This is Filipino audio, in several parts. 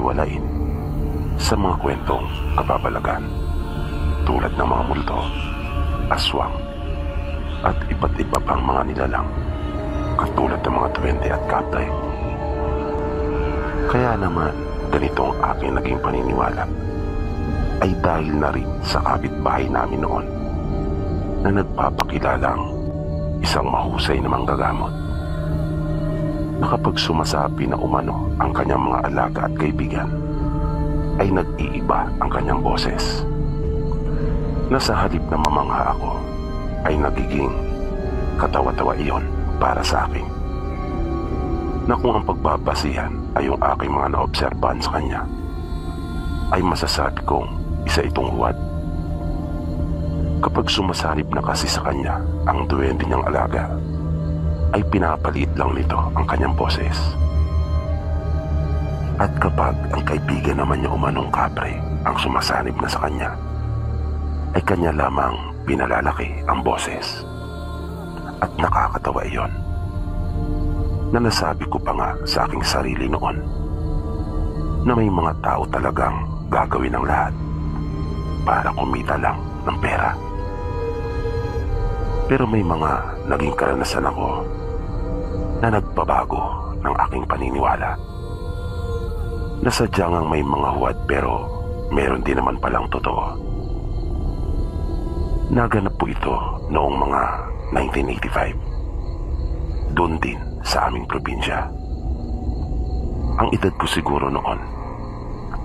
baliwalain sa mga kwentong kababalagan tulad ng mga multo, aswang, at iba't iba pang mga nilalang katulad ng mga duwende at kapre. Kaya naman ganito ang aking naging paniniwala ay dahil na rin sa kapitbahay namin noon na nagpapakilalang isang mahusay na manggagamot na kapag sumasapi na umano ang kanyang mga alaga at kaibigan ay nag-iiba ang kanyang boses na sa halip na mamangha ako ay nagiging katawa-tawa iyon para sa akin na kung ang pagbabasihan ay yung aking mga naobserbahan sa kanya ay masasabi kong isa itong huwad. Kapag sumasalip na kasi sa kanya ang duwende niyang alaga ay pinapaliit lang nito ang kanyang boses. At kapag ang kaibigan naman niya umanong kapre ang sumasanib na sa kanya ay kanya lamang pinalalaki ang boses. At nakakatawa iyon na nasabi ko pa nga sa aking sarili noon na may mga tao talagang gagawin ang lahat para kumita lang ng pera. Pero may mga naging karanasan ako na nagbabago ng aking paniniwala. Nasadyang ang may mga huwad pero meron din naman palang totoo. Naganap po ito noong mga 1985. Doon din sa aming probinsya. Ang edad ko siguro noon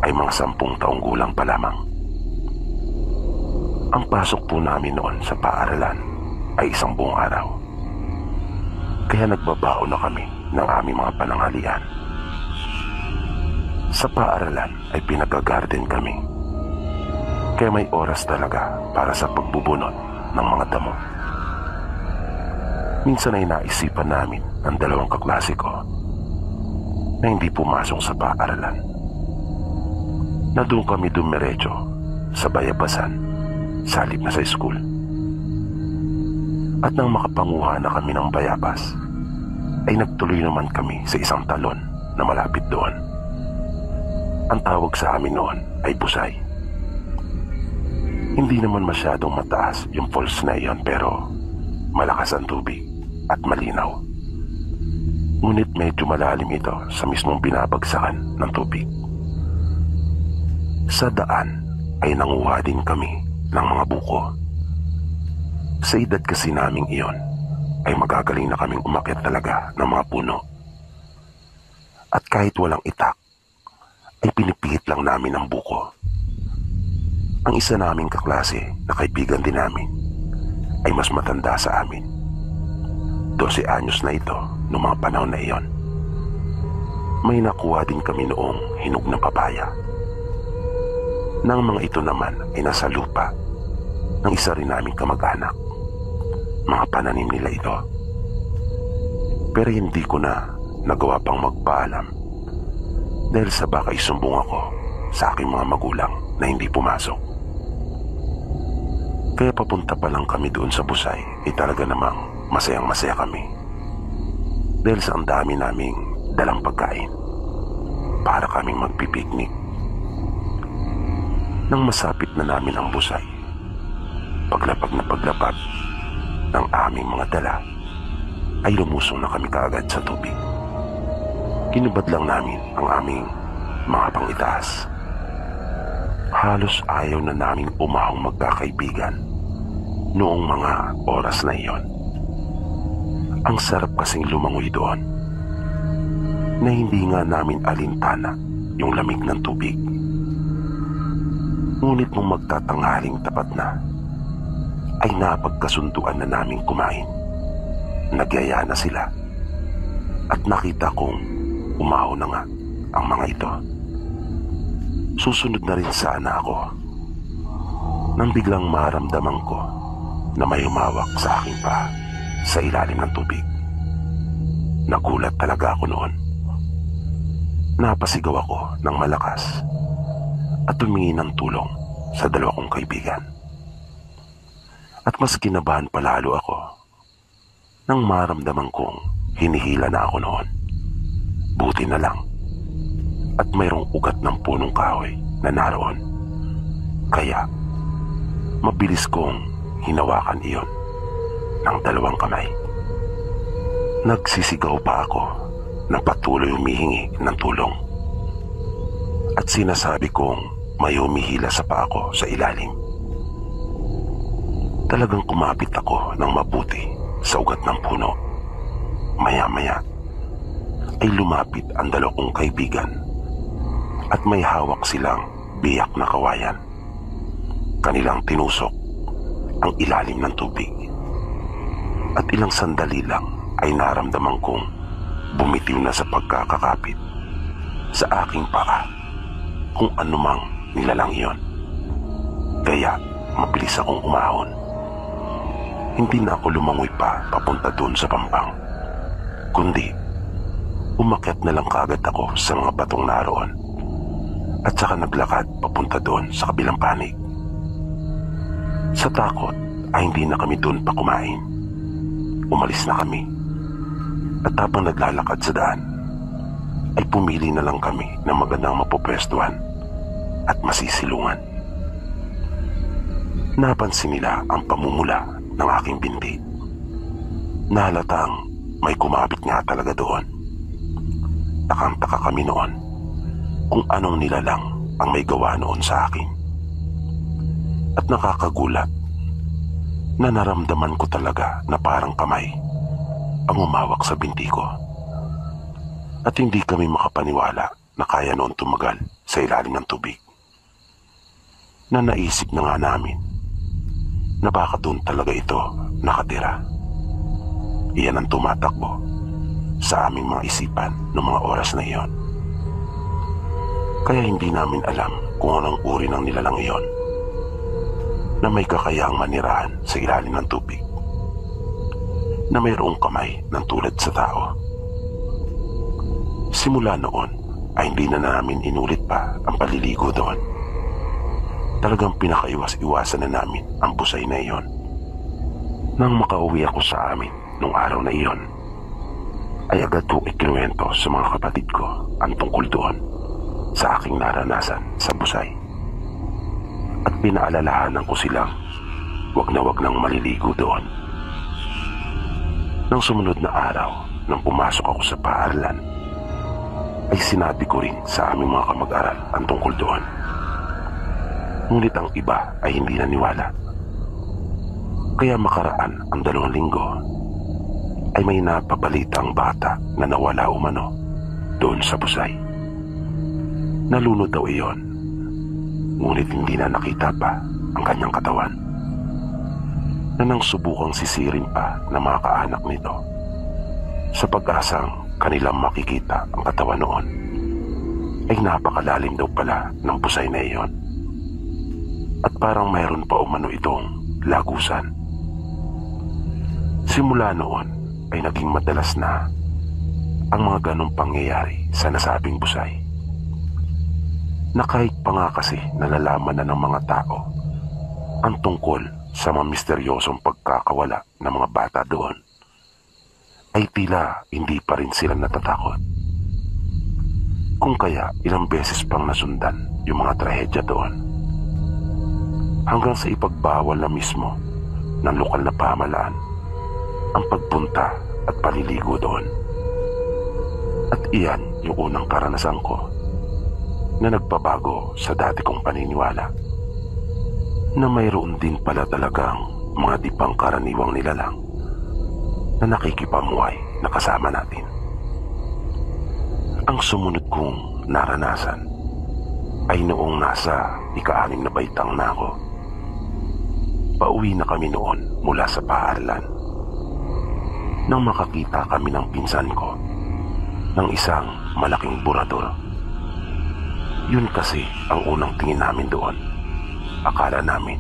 ay mga 10 taong gulang pa lamang. Ang pasok po namin noon sa paaralan ay isang buong araw. Kaya nagbabao na kami ng aming mga pananghalian. Sa paaralan ay pinag-garden kami. Kaya may oras talaga para sa pagbubunot ng mga damo. Minsan ay naisipan namin ng 2 kaklase ko na hindi pumasok sa paaralan. Na doon kami dumiretso sa bayabasan, salip na sa school. At nang makapanguha na kami ng bayabas, ay nagtuloy naman kami sa isang talon na malapit doon. Ang tawag sa amin noon ay Busay. Hindi naman masyadong mataas yung falls na iyon pero malakas ang tubig at malinaw. Ngunit medyo malalim ito sa mismong binabagsakan ng tubig. Sa daan ay nanguha din kami ng mga buko. Sa edad kasi naming iyon ay magagaling na kaming umakyat talaga ng mga puno. At kahit walang itak ay pinipihit lang namin ang buko. Ang isa naming kaklase na kaibigan din namin ay mas matanda sa amin. 12 anyos na ito noong mga panahon na iyon. May nakuha din kami noong hinog na papaya. Nang mga ito naman ay nasa lupa ng isa rin naming kamag-anak. Mga pananim nila ito. Pero hindi ko na nagawa pang magpaalam dahil sa baka isumbong ako sa aking mga magulang na hindi pumasok. Kaya papunta pa lang kami doon sa Busay ay talaga namang masayang-masaya kami dahil sa ang dami naming dalang pagkain para kaming magpipiknik. Nang masapit na namin ang Busay, paglapag na paglapag ng aming mga dala ay lumusong na kami kaagad sa tubig. Kinubad lang namin ang aming mga pangitaas. Halos ayaw na namin umahong magkakaibigan noong mga oras na iyon. Ang sarap kasing lumangoy doon na hindi nga namin alintana yung lamig ng tubig. Ngunit nung magtatanghaling tapat na ay napagkasunduan na namin kumain. Nagyaya na sila at nakita kong umahaw na nga ang mga ito. Susunod na rin sana ako nang biglang maramdaman ko na may umawak sa aking paa sa ilalim ng tubig. Nagulat talaga ako noon. Napasigaw ako ng malakas at tumingi ng tulong sa 2 kong kaibigan. At mas kinabahan palalo ako nang maramdaman kong hinihila na ako noon. Buti na lang at mayroong ugat ng punong kahoy na naroon. Kaya mabilis kong hinawakan iyon ng dalawang kamay. Nagsisigaw pa ako na patuloy humihingi ng tulong. At sinasabi kong may humihila sa paa ko sa ilalim. Talagang kumapit ako ng mabuti sa ugat ng puno. Maya-maya ay lumapit ang dalawang kaibigan at may hawak silang biyak na kawayan. Kanilang tinusok ang ilalim ng tubig. At ilang sandali lang ay naramdaman kong bumitiw na sa pagkakakapit sa aking paa kung anumang nilalang iyon. Kaya mabilis akong umahon. Hindi na ako lumangoy pa papunta doon sa pampang, kundi umakyat na lang kaagad ako sa mga batong naroon at saka naglakad papunta doon sa kabilang panig. Sa takot ay hindi na kami doon pa kumain. Umalis na kami at habang naglalakad sa daan ay pumili na lang kami ng magandang mapupwestuhan at masisilungan. Napansin nila ang pamumula ng aking binti. Nahalatang may kumabit nga talaga doon. Takang-taka kami noon kung anong nilalang ang may gawa noon sa akin. At nakakagulat na naramdaman ko talaga na parang kamay ang umawak sa binti ko. At hindi kami makapaniwala na kaya noon tumagal sa ilalim ng tubig. Na naisip na nga namin na baka doon talaga ito nakatira. Iyan ang tumatakbo sa aming mga isipan noong mga oras na iyon. Kaya hindi namin alam kung anong uri ng nilalang iyon na may kakayahang manirahan sa ilalim ng tubig, na mayroong kamay ng tulad sa tao. Simula noon ay hindi na namin inulit pa ang paliligo doon. Talagang pinakaiwas-iwasan na namin ang busay na iyon. Nang makauwi ako sa amin nung araw na iyon, ay agad ko ikinuwento sa mga kapatid ko ang tungkol doon sa aking naranasan sa busay. At pinaalalahanan ko silang wag nang maliligo doon. Nang sumunod na araw, nang pumasok ako sa paaralan, ay sinabi ko rin sa aming mga kamag-aral ang tungkol doon. Ngunit ang iba ay hindi naniwala. Kaya makaraan ang 2 linggo, ay may napabalitang bata na nawala umano doon sa busay. Nalunod daw iyon, ngunit hindi na nakita pa ang kanyang katawan. Na nang subukang sisirin pa ng mga kaanak nito, sa pag-asang kanilang makikita ang katawan noon, ay napakalalim daw pala ng busay na iyon. At parang mayroon pa umano itong lagusan. Simula noon ay naging madalas na ang mga ganong pangyayari sa nasabing busay. Na kahit pa nga kasi nalalaman na ng mga tao ang tungkol sa mga misteryosong pagkakawala ng mga bata doon, ay tila hindi pa rin sila natatakot. Kung kaya ilang beses pang nasundan yung mga trahedya doon, hanggang sa ipagbawal na mismo ng lokal na pamahalaan ang pagpunta at paliligo doon. At iyan yung unang karanasan ko na nagpabago sa dati kong paniniwala na mayroon din pala talagang mga di pangkaraniwang nilalang na nakikipamuhay na kasama natin. Ang sumunod kong naranasan ay noong nasa ika-6 na baitang na ako. Pauwi na kami noon mula sa paaralan nang makakita kami ng pinsan ko ng isang malaking burador. Yun kasi ang unang tingin namin doon. Akala namin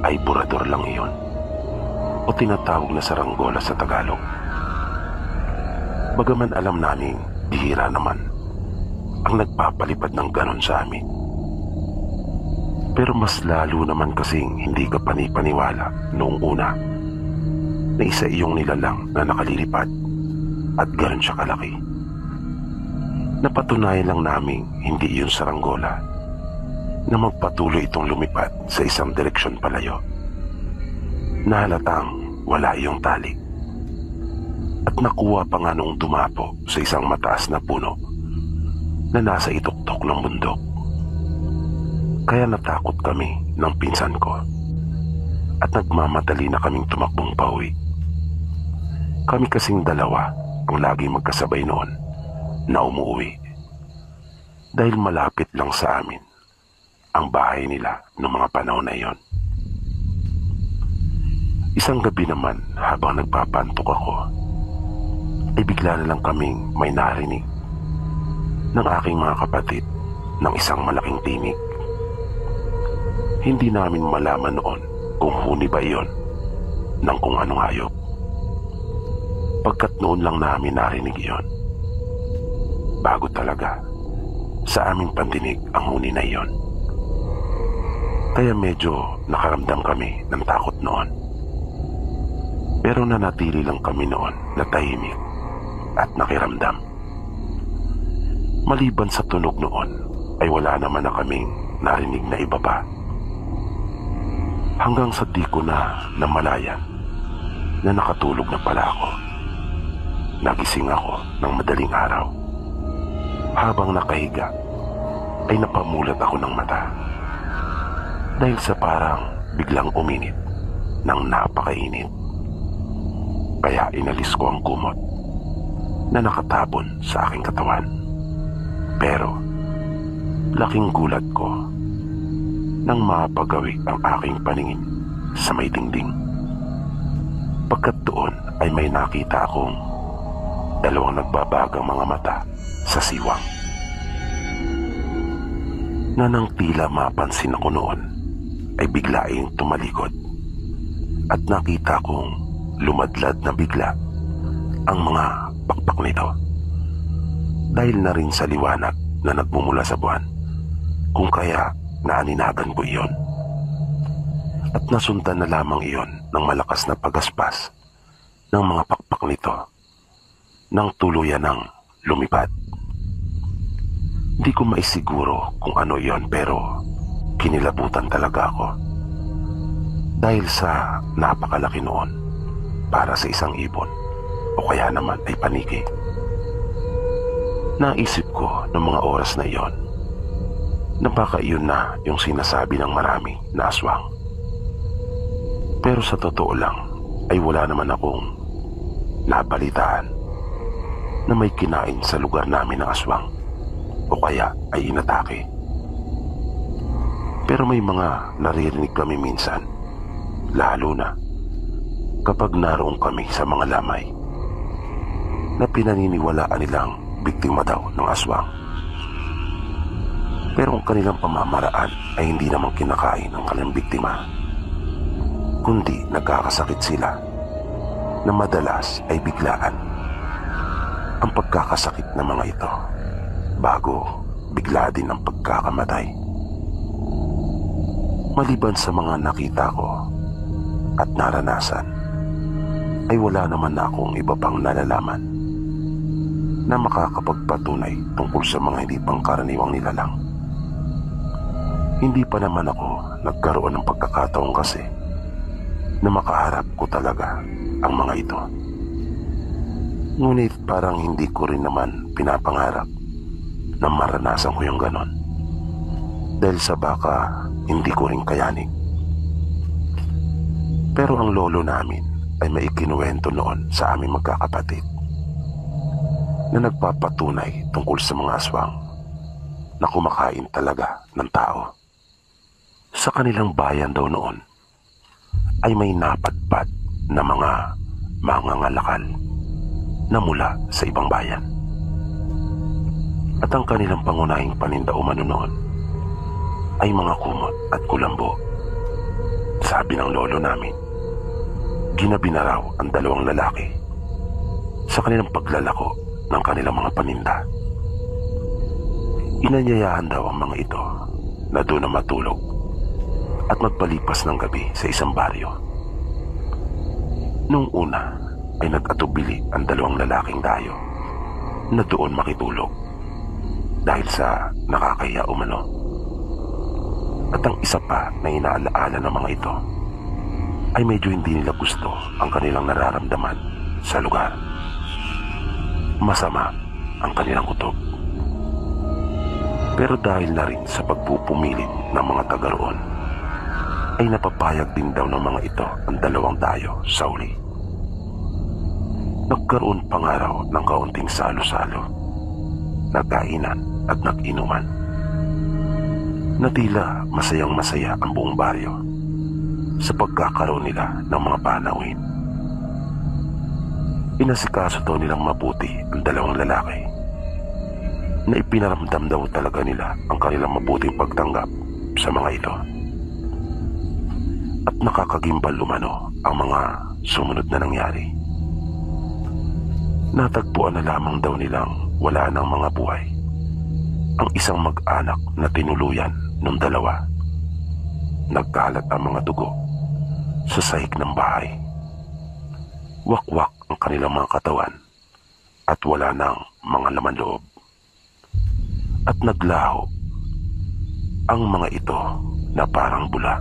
ay burador lang iyon o tinatawag na saranggola sa Tagalog. Bagaman alam namin bihira naman ang nagpapalipad ng ganon sa amin. Pero mas lalo naman kasing hindi ka panipaniwala noong una na isa iyong nilalang na nakalilipad at ganon siya kalaki. Napatunayan lang naming hindi iyon saranggola na magpatuloy itong lumipad sa isang direksyon palayo. Nahalatang wala iyong tali. At nakuha pa nga noong dumapo sa isang mataas na puno na nasa ituktok ng bundok. Kaya natakot kami ng pinsan ko at nagmamadali na kaming tumakbong pauwi. Kami kasing dalawa ang lagi magkasabay noon na umuwi dahil malapit lang sa amin ang bahay nila noong mga panahon na iyon. Isang gabi naman habang nagpapantok ako ay bigla na lang kaming may narinig ng aking mga kapatid ng isang malaking tinig. Hindi namin malaman noon kung huni ba iyon ng kung anong hayop. Pagkat noon lang namin narinig iyon. Bago talaga sa aming pandinig ang huni na iyon. Kaya medyo nakaramdam kami ng takot noon. Pero nanatili lang kami noon na tahimik at nakiramdam. Maliban sa tunog noon ay wala naman na kaming narinig na iba pa. Hanggang sa di ko na namalayan na nakatulog na pala ako. Nagising ako ng madaling araw. Habang nakahiga ay napamulat ako ng mata dahil sa parang biglang uminit ng napakainit. Kaya inalis ko ang kumot na nakatabon sa aking katawan. Pero laking gulat ko nang mapagawi ang aking paningin sa may dingding. Pagkat doon ay may nakita akong dalawang nagbabagang mga mata sa siwang. Na nang tila mapansin ako noon ay biglaing tumalikod at nakita kong lumadlad na bigla ang mga pakpak nito. Dahil na rin sa liwanag na nagmumula sa buwan, kung kaya naaninagan ko iyon. At nasundan na lamang iyon ng malakas na pagaspas ng mga pakpak nito nang tuluyan ng lumipad. Hindi ko maisiguro kung ano iyon pero kinilabutan talaga ako. Dahil sa napakalaki noon para sa isang ibon o kaya naman ay paniki. Naisip ko ng mga oras na iyon na baka iyon na yung sinasabi ng marami na aswang. Pero sa totoo lang ay wala naman akong nabalitaan na may kinain sa lugar namin ng aswang o kaya ay inatake. Pero may mga naririnig kami minsan, lalo na kapag naroon kami sa mga lamay, na pinaniniwalaan nilang biktima daw ng aswang. Pero ang kanilang pamamaraan ay hindi naman kinakain ang kanilang biktima, kundi nagkakasakit sila na madalas ay biglaan ang pagkakasakit ng mga ito bago bigla din ang pagkakamatay. Maliban sa mga nakita ko at naranasan, ay wala naman na akong iba pang nalalaman na makakapagpatunay tungkol sa mga hindi pangkaraniwang nilalang. Hindi pa naman ako nagkaroon ng pagkakataon kasi na makaharap ko talaga ang mga ito. Ngunit parang hindi ko rin naman pinapangarap na maranasan ko yung ganon. Dahil sa baka hindi ko rin kayanin. Pero ang lolo namin ay may ikinuwento noon sa aming magkakapatid na nagpapatunay tungkol sa mga aswang na kumakain talaga ng tao. Sa kanilang bayan daw noon ay may napadpad na mga mangangalakal na mula sa ibang bayan. At ang kanilang pangunahing paninda umano noon ay mga kumot at kulambo. Sabi ng lolo namin, ginabi na raw ang dalawang lalaki sa kanilang paglalako ng kanilang mga paninda. Inanyayahan daw ang mga ito na doon na matulog at magpalipas ng gabi sa isang baryo. Nung una ay nag-atubili ang dalawang lalaking dayo na doon makitulog dahil sa nakakahiya umano. At ang isa pa na inaalaala ng mga ito ay medyo hindi nila gusto ang kanilang nararamdaman sa lugar. Masama ang kanilang kutob. Pero dahil na rin sa pagpupumilit ng mga taga roon, ay napapayag din daw ng mga ito ang dalawang dayo sa uli. Nagkaroon pa nga raw ng kaunting salo-salo, nagkainan at nag-inuman, na tila masayang-masaya ang buong baryo sa pagkakaroon nila ng mga panawin. Inasikaso daw nilang mabuti ang dalawang lalaki, na ipinaramdam daw talaga nila ang kanilang mabuting pagtanggap sa mga ito. At nakakagimbal lumano ang mga sumunod na nangyari. Natagpuan na lamang daw nilang wala ng mga buhay ang isang mag-anak na tinuluyan ng dalawa. Nagkalat ang mga dugo sa sahig ng bahay. Wakwak ang kanilang mga katawan at wala ng mga laman loob. At naglaho ang mga ito na parang bula.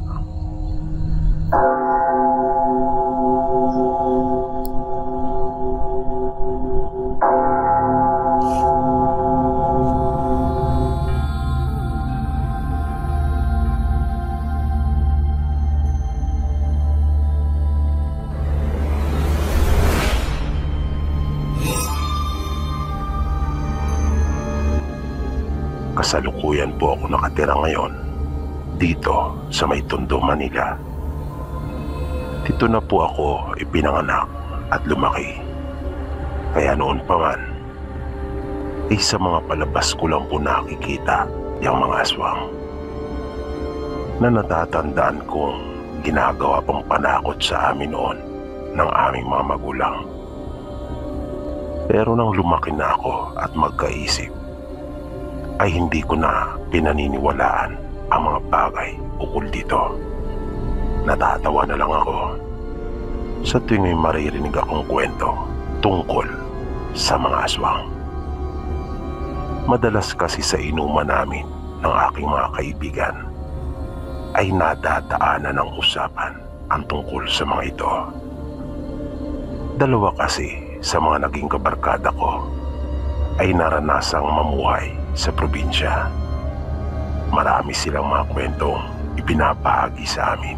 Kasalukuyan po ako nakatira ngayon dito sa may Tondo, Manila. Dito na po ako ipinanganak at lumaki. Kaya noon pa man, sa mga palabas ko lang po nakikita yung mga aswang na natatandaan kong ginagawa pang panakot sa amin noon ng aming mga magulang. Pero nang lumaki na ako at magkaisip, ay hindi ko na pinaniniwalaan ang mga bagay ukol dito. Natatawa na lang ako sa tuwing may maririnig akong kwento tungkol sa mga aswang. Madalas kasi sa inuman namin ng aking mga kaibigan ay nadadaanan ng usapan ang tungkol sa mga ito. Dalawa kasi sa mga naging kabarkada ko ay naranasang mamuhay sa probinsya. Marami silang mga kwentong ibinabahagi sa amin.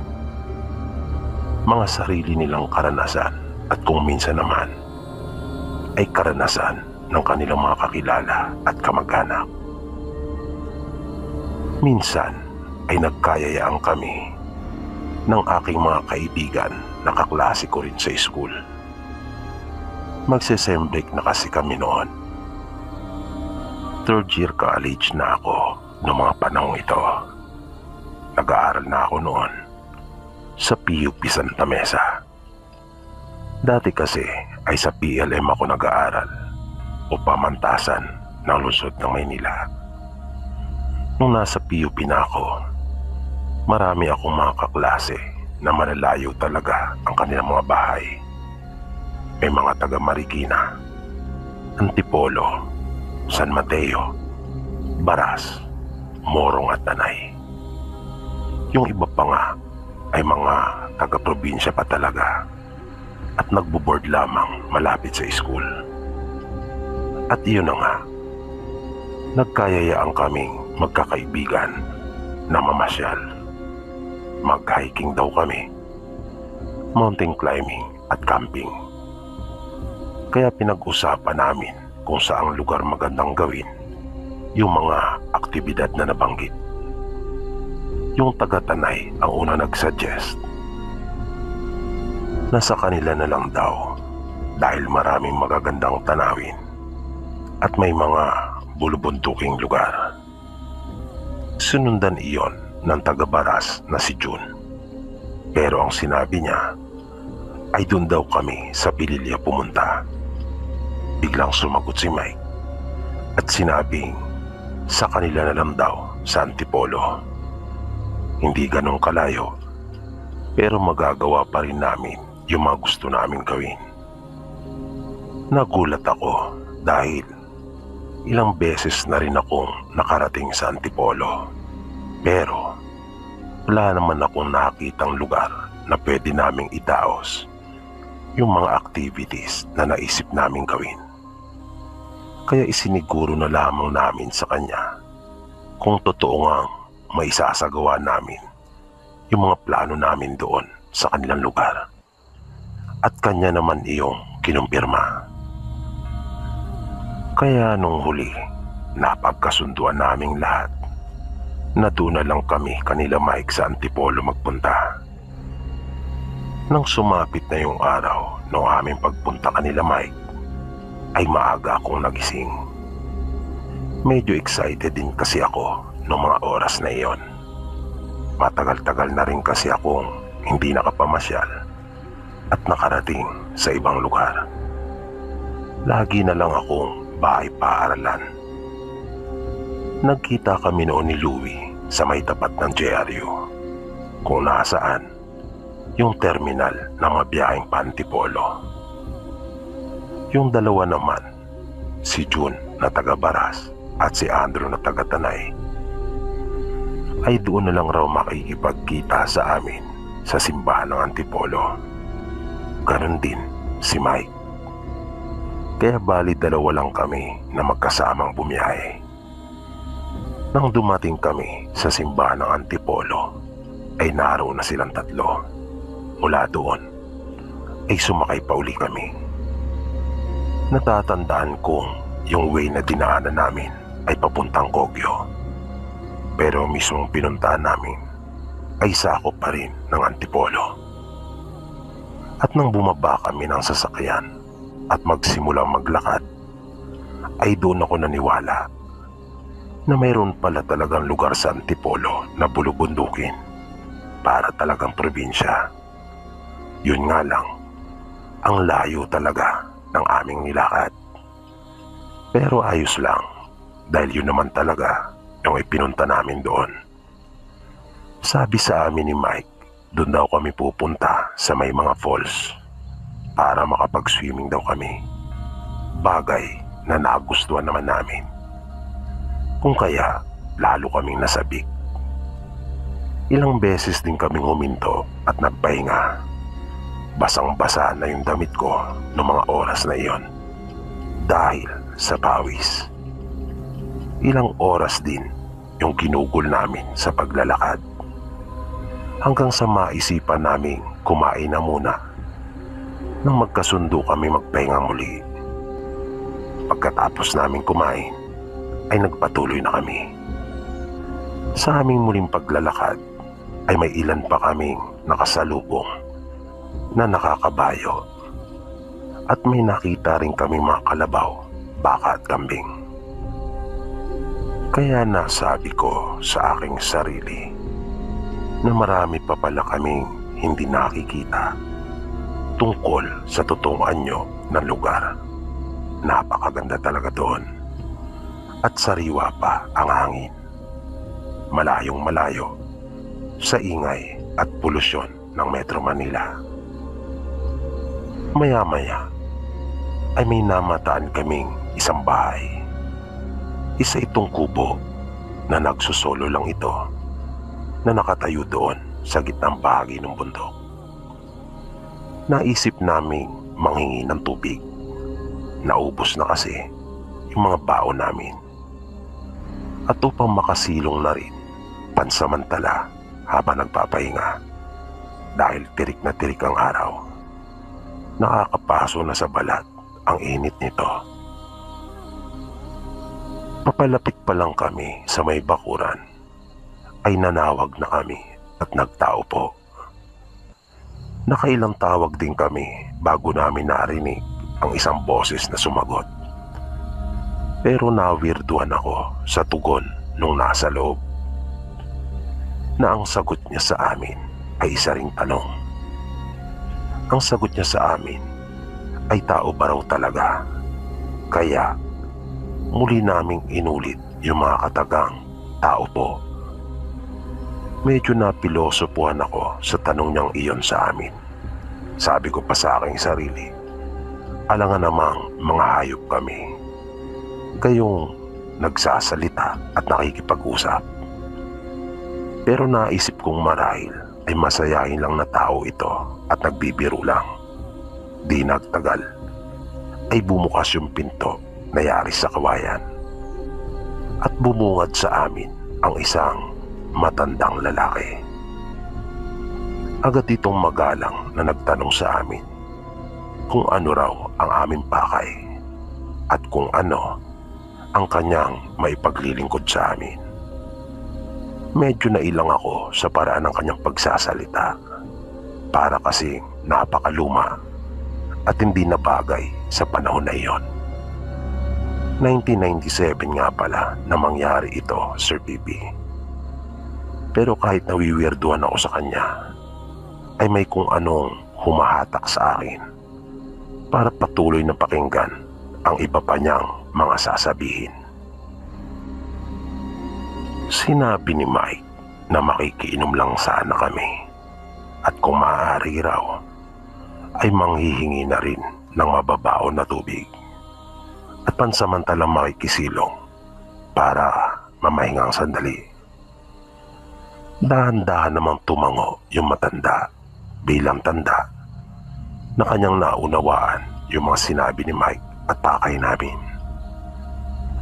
Mga sarili nilang karanasan at kung minsan naman ay karanasan ng kanilang mga kakilala at kamag-anak. Minsan ay nagkayayaan kami ng aking mga kaibigan na kaklase ko rin sa school. Magse-sem break na kasi kami noon. Third year college na ako noong mga panahong ito. Nag-aaral na ako noon sa PUP Santa Mesa. Dati kasi ay sa PLM ako nag-aaral o pamantasan ng lungsod ng Maynila. Nung nasa PUP na ako, marami akong mga kaklase na malalayo talaga ang kanilang mga bahay. May mga taga Marikina, Antipolo, San Mateo, Baras, Morong at Tanay. Yung iba pa nga ay mga taga-probinsya pa talaga at nagbo-board lamang malapit sa school. At iyon na nga, nagkayayaan kaming magkakaibigan na mamasyal. Mag-hiking daw kami, mountain climbing at camping. Kaya pinag-usapan namin kung saang lugar magandang gawin yung mga aktibidad na nabanggit. Yung taga-Tanay ang una nag-suggest. Nasa kanila na lang daw dahil maraming magagandang tanawin at may mga bulubuntuking lugar. Sunundan iyon ng taga-Baras na si June. Pero ang sinabi niya ay doon daw kami sa Pililya pumunta. Biglang sumagot si Mike at sinabing sa kanila na lang daw sa Antipolo. Hindi ganong kalayo pero magagawa pa rin namin yung mga gusto namin gawin. Nagulat ako dahil Ilang beses na rin akong nakarating sa Antipolo, pero wala naman akong nakitang lugar na pwede naming itaos yung mga activities na naisip naming gawin. Kaya isiniguro na lamang namin sa kanya kung totoo ngang maisasagawa namin yung mga plano namin doon sa kanilang lugar. At kanya naman iyong kinumpirma. Kaya nung huli, napagkasunduan naming lahat na doon na lang kami kanila Mike sa Antipolo magpunta. Nang sumapit na yung araw ng aming pagpunta kanila Mike, ay maaga akong nagising. Medyo excited din kasi ako noong mga oras na iyon. Matagal-tagal na rin kasi akong hindi nakapamasyal at nakarating sa ibang lugar. Lagi na lang akong bahay paaralan. Nagkita kami noon ni Louie sa may tapat ng JRU, kung nasaan yung terminal ng mga biyaheng pa Antipolo. Yung dalawa naman, si June na taga Baras at si Andrew na taga Tanay, ay doon na lang raw makikipagkita sa amin sa simbahan ng Antipolo. Ganon din si Mike. Kaya bali dalawa lang kami na magkasamang bumiyahe. Nang dumating kami sa simbahan ng Antipolo, ay naroon na silang tatlo. Mula doon, ay sumakay pa uli kami. Natatandaan kong yung way na dinaanan namin ay papuntang Kogyo. Pero mismong pinuntahan namin ay sakop pa rin ng Antipolo. At nang bumaba kami ng sasakyan at magsimulang maglakad, ay doon ako naniwala na mayroon pala talagang lugar sa Antipolo na bulubundukin para talagang probinsya. Yun nga lang, ang layo talaga ng aming nilakad. Pero ayos lang, dahil yun naman talaga yung ipinunta namin doon. Sabi sa amin ni Mike, doon daw kami pupunta sa may mga falls para makapag-swimming daw kami. Bagay na nagustuhan naman namin. Kung kaya, lalo kaming nasabik. Ilang beses din kaming huminto at nagpahinga. Basang-basa na yung damit ko noong mga oras na iyon dahil sa pawis. Ilang oras din yung ginugol namin sa paglalakad, hanggang sa maisipan naming kumain na muna. Nang magkasundo kami magpahinga muli. Pagkatapos naming kumain, ay nagpatuloy na kami. Sa aming muling paglalakad, ay may ilan pa kaming nakasalubong na nakakabayo. At may nakita rin kaming mga kalabaw, baka at kambing. Kaya nasabi ko sa aking sarili na marami pa pala kaming hindi nakikita tungkol sa totoong anyo ng lugar. Napakaganda talaga doon. At sariwa pa ang hangin. Malayong malayo sa ingay at polusyon ng Metro Manila. Maya-maya ay may namataan kaming isang bahay. Isa itong kubo na nagsusolo lang ito, na nakatayo doon sa gitnang bahagi ng bundok. Naisip naming manghingi ng tubig. Naubos na kasi yung mga baon namin. At upang makasilong na rin pansamantala habang nagpapahinga, dahil tirik na tirik ang araw, nakakapaso na sa balat ang init nito. Papalapit pa lang kami sa may bakuran, ay nanawag na kami at nagtao po. Nakailang tawag din kami bago namin narinig ang isang boses na sumagot. Pero nawirduhan ako sa tugon nung nasa loob, na ang sagot niya sa amin ay isa ring tanong. Ang sagot niya sa amin ay tao ba raw talaga? Kaya muli naming inulit yung mga katagang tao po. Medyo napilosopuhan ako sa tanong niyang iyon sa amin. Sabi ko pa sa aking sarili, alangan namang mga hayop kami. Kayong nagsasalita at nakikipag-usap. Pero naisip kong marahil ay masayahin lang na tao ito at nagbibiro lang. Di nagtagal ay bumukas yung pinto na yari sa kawayan. At bumungad sa amin ang isang matandang lalaki. Agad itong magalang na nagtanong sa amin kung ano raw ang aming pakay at kung ano ang kanyang maipaglilingkod sa amin. Medyo nailang ako sa paraan ng kanyang pagsasalita para kasing napakaluma at hindi na bagay sa panahon na iyon. 1997 nga pala na mangyari ito, Sir Pipi. Pero kahit nawiwirduhan ako sa kanya, ay may kung anong humahatak sa akin para patuloy na pakinggan ang iba pa niyang mga sasabihin. Sinabi ni Mike na makikiinom lang sana kami at kung maaari raw ay manghihingi na rin ng mababaon na tubig at pansamantalang makikisilong para mamahingang sandali. Dahan-dahan namang tumango yung matanda bilang tanda na kanyang naunawaan yung mga sinabi ni Mike at pakay namin.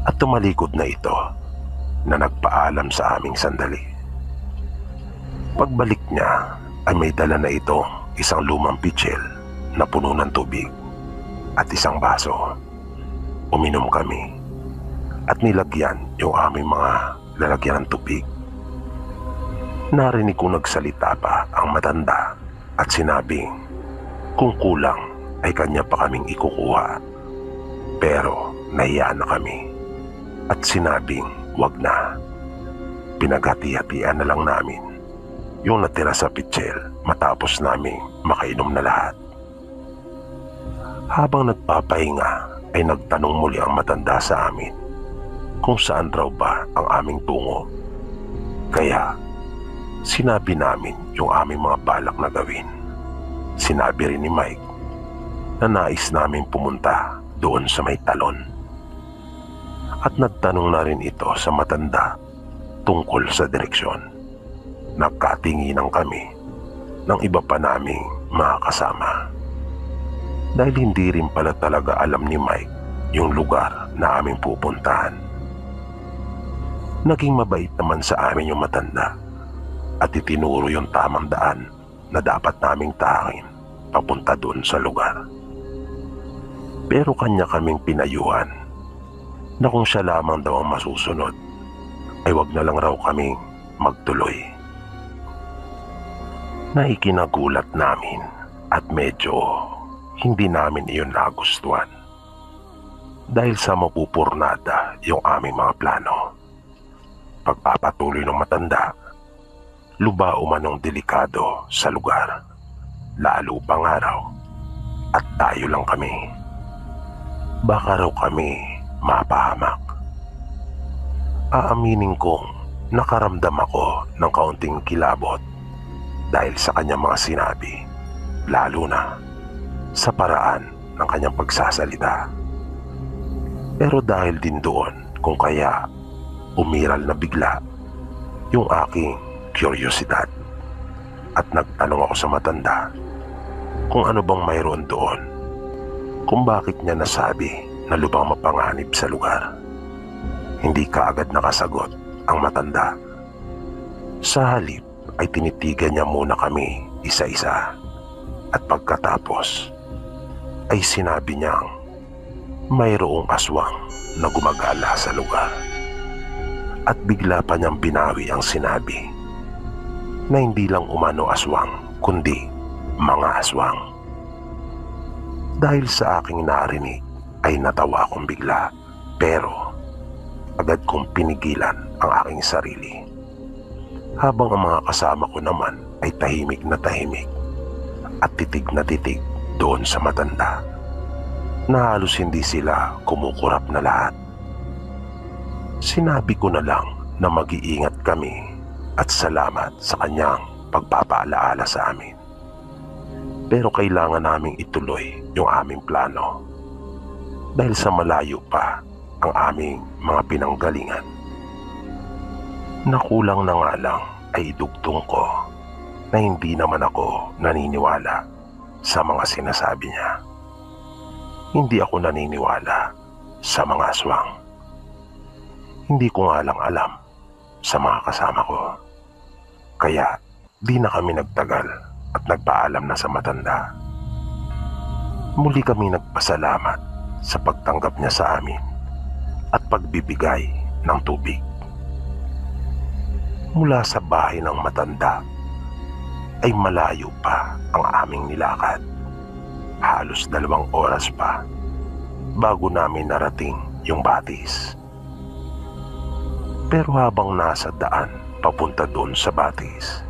At tumalikod na ito na nagpaalam sa aming sandali. Pagbalik niya ay may dala na ito isang lumang pitsil na puno ng tubig at isang baso. Uminom kami at nilagyan yung aming mga lalagyan ng tubig. Narinig kong nagsalita pa ang matanda at sinabing kung kulang ay kanya pa kaming ikukuha. Pero nahiya na kami at sinabing wag na. Pinaghati-hatian na lang namin yung natira sa pitsil matapos naming makainom na lahat. Habang nagpapahinga ay nagtanong muli ang matanda sa amin kung saan raw ba ang aming tungo. Kaya sinabi namin yung aming mga balak na gawin. Sinabi rin ni Mike na nais namin pumunta doon sa may talon. At nagtanong na rin ito sa matanda tungkol sa direksyon. Nagkatinginan kami ng iba pa naming mga kasama. Dahil hindi rin pala talaga alam ni Mike yung lugar na aming pupuntahan. Naging mabait naman sa amin yung matanda at itinuro yung tamang daan na dapat naming tahakin papunta doon sa lugar. Pero kanya kaming pinayuhan na kung siya lamang daw ang masusunod ay wag na lang raw kaming magtuloy. Naikinagulat namin at medyo hindi namin iyon nagustuhan dahil sa mapupurnada yung aming mga plano. Pagpapatuloy ng matanda, luba umanong delikado sa lugar, lalo pang araw at tayo lang kami. Baka raw kami mapahamak. Aaminin kong nakaramdam ako ng kaunting kilabot dahil sa kanyang mga sinabi, lalo na sa paraan ng kanyang pagsasalita. Pero dahil din doon kung kaya umiral na bigla yung aking kuryosidad at nagtanong ako sa matanda kung ano bang mayroon doon, kung bakit niya nasabi na lubang mapanganib sa lugar. Hindi kaagad nakasagot ang matanda. Sa halip ay tinitigan niya muna kami isa-isa at pagkatapos ay sinabi niyang mayroong aswang na gumagala sa lugar. At bigla pa niyang binawi ang sinabi na hindi lang umano aswang kundi mga aswang. Dahil sa aking narinig ay natawa akong bigla, pero agad kong pinigilan ang aking sarili. Habang ang mga kasama ko naman ay tahimik na tahimik at titig na titig doon sa matanda na halos hindi sila kumukurap na lahat. Sinabi ko na lang na mag-iingat kami at salamat sa kanyang pagpapaalaala sa amin. Pero kailangan naming ituloy yung aming plano dahil sa malayo pa ang aming mga pinanggalingan. Nakulang na nga lang ay idugtong ko na hindi naman ako naniniwala sa mga sinasabi niya. Hindi ako naniniwala sa mga aswang. Hindi ko nga lang alam sa mga kasama ko. Kaya di na kami nagtagal at nagpaalam na sa matanda. Muli kami nagpasalamat sa pagtanggap niya sa amin at pagbibigay ng tubig. Mula sa bahay ng matanda ay malayo pa ang aming nilakad. Halos 2 oras pa bago namin narating yung Batis. Pero habang nasa daan papunta doon sa Batis,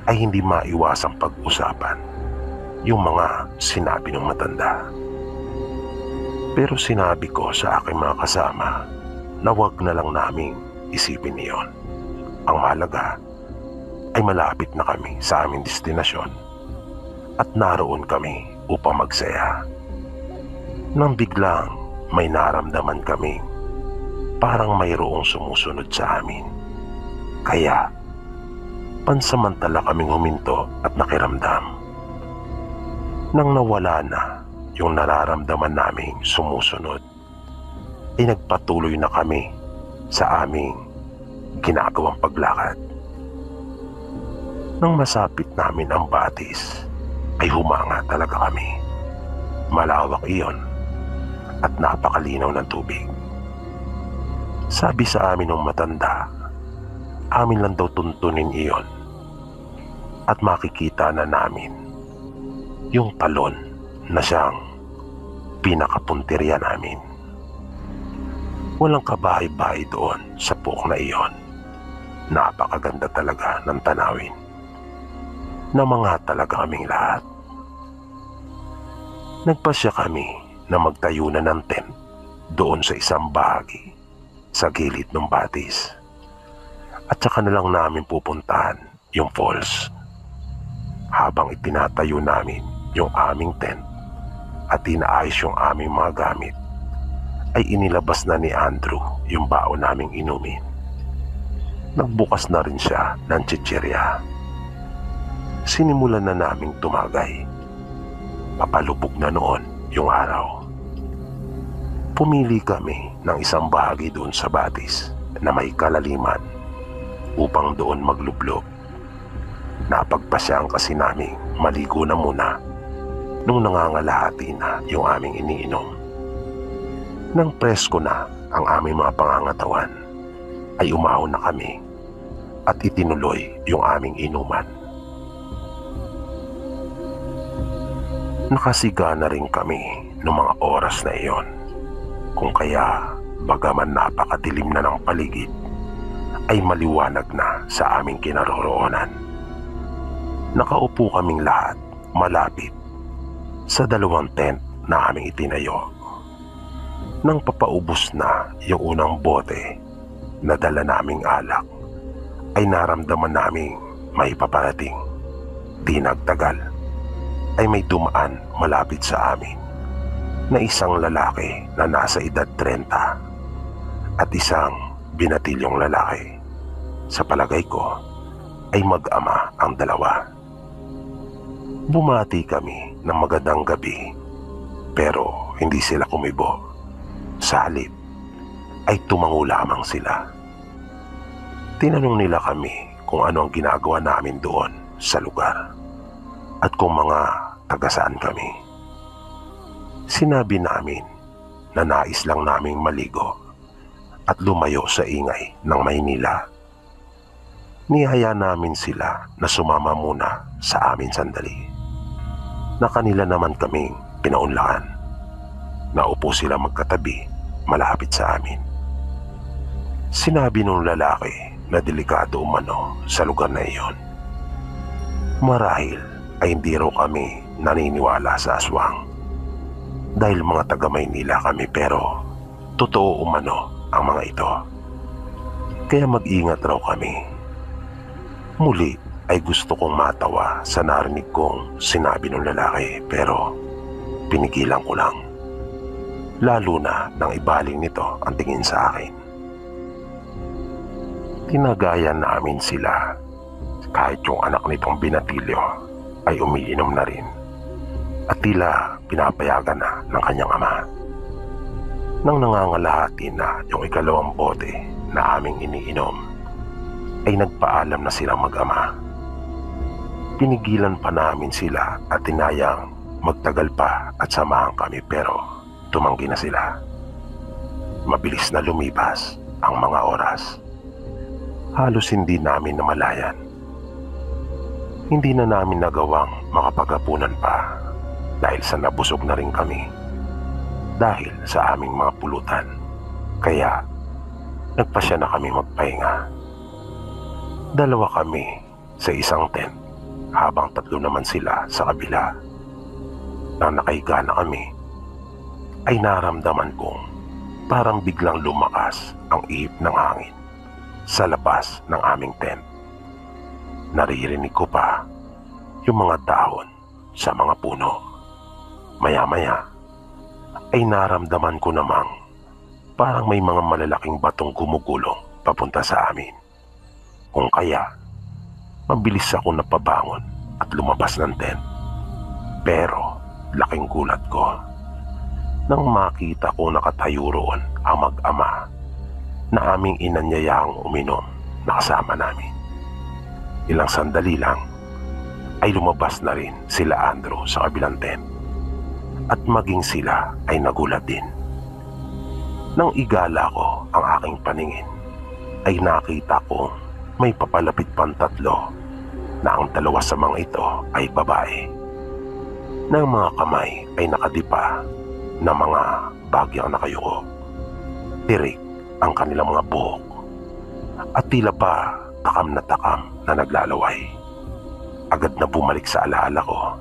ay hindi maiwasang pag-usapan yung mga sinabi ng matanda. Pero sinabi ko sa aking mga kasama na wag na lang naming isipin iyon. Ang mahalaga ay malapit na kami sa aming destinasyon at naroon kami upang magsaya. Nang biglang may naramdaman kami parang mayroong sumusunod sa amin. Kaya pansamantala kaming huminto at nakiramdam. Nang nawala na yung nararamdaman naming sumusunod, ay nagpatuloy na kami sa aming ginagawang paglakad. Nang masapit namin ang Batis, ay humanga talaga kami. Malawak iyon at napakalinaw ng tubig. Sabi sa amin ng matanda, amin lang daw tuntunin iyon at makikita na namin yung talon na siyang pinakapunteriya namin. Walang kabahay-bahay doon sa pook na iyon. Napakaganda talaga ng tanawin. Namangha talaga kaming lahat. Nagpasya kami na magtayo na ng tent doon sa isang bahagi sa gilid ng Batis. At saka na lang namin pupuntahan yung falls. Habang itinatayo namin yung aming tent at inaayos yung aming mga gamit, ay inilabas na ni Andrew yung baon naming inumin. Nagbukas na rin siya ng chichirya. Sinimulan na naming tumagay. Papalubog na noon yung araw. Pumili kami ng isang bahagi doon sa Batis na may kalaliman upang doon maglublob. Napagpasyaan kasi namin maligo na muna nung nangangalahati na yung aming iniinom. Nang presko na ang aming mga pangangatawan, ay umahon na kami at itinuloy yung aming inuman. Nakasiga na rin kami noong mga oras na iyon, kung kaya bagaman napakadilim na ng paligid, ay maliwanag na sa aming kinaroroonan. Nakaupo kaming lahat malapit sa 2 tent na aming itinayo. Nang papaubos na yung unang bote na dala naming alak, ay naramdaman naming may paparating. Di nagtagal ay may dumaan malapit sa amin na isang lalaki na nasa edad 30 at isang binatilyong lalaki. Sa palagay ko ay mag-ama ang dalawa. Bumati kami ng magandang gabi, pero hindi sila kumibo. Sa halip ay tumango lamang sila. Tinanong nila kami kung ano ang ginagawa namin doon sa lugar at kung mga taga saan kami. Sinabi namin na nais lang naming maligo at lumayo sa ingay ng Maynila. Nihaya namin sila na sumama muna sa amin sandali, na kanila naman kaming pinaunlakan. Naupo sila magkatabi malapit sa amin. Sinabi nung lalaki na delikado umano sa lugar na iyon. Marahil ay hindi raw kami naniniwala sa aswang dahil mga taga Maynila kami, pero totoo umano ang mga ito. Kaya mag-ingat raw kami. Muli ay gusto kong matawa sa narinig kong sinabi ng lalaki, pero pinigilan ko lang. lalo na nang ibaling nito ang tingin sa akin. Tinagayan namin sila kahit yung anak nitong binatilyo ay umiinom na rin at tila pinapayagan na ng kanyang ama. Nang nangangalahati na yung ikalawang bote na aming iniinom, ay nagpaalam na silang mag-ama. Pinigilan pa namin sila at tinayang magtagal pa at samahan kami, pero tumanggi na sila. Mabilis na lumipas ang mga oras. Halos hindi namin namalayan. Hindi na namin nagawang makapaghapunan pa dahil sa nabusog na rin kami dahil sa aming mga pulutan. Kaya nagpasya na kami magpahinga. Dalawa kami sa isang tent habang tatlo naman sila sa kabila. Nang nakahiga na kami, ay naramdaman kong parang biglang lumakas ang ihip ng hangin sa labas ng aming tent. Naririnig ko pa yung mga dahon sa mga puno. Maya-maya ay naramdaman ko namang parang may mga malalaking batong gumugulong papunta sa amin. Kung kaya, mabilis ako napabangon at lumabas ng tent. Pero laking gulat ko nang makita ko nakatayo roon ang mag-ama na aming inanyayaang uminom na kasama namin. Ilang sandali lang ay lumabas na rin sila Andrew sa kabilang tent at maging sila ay nagulat din. Nang igala ko ang aking paningin ay nakita ko may papalapit pang tatlo na ang dalawa sa mga ito ay babae. Nang mga kamay ay nakadipa na mga bagyang nakayuko. Tirik ang kanilang mga buhok at tila ba takam na naglalaway. Agad na bumalik sa alaala ko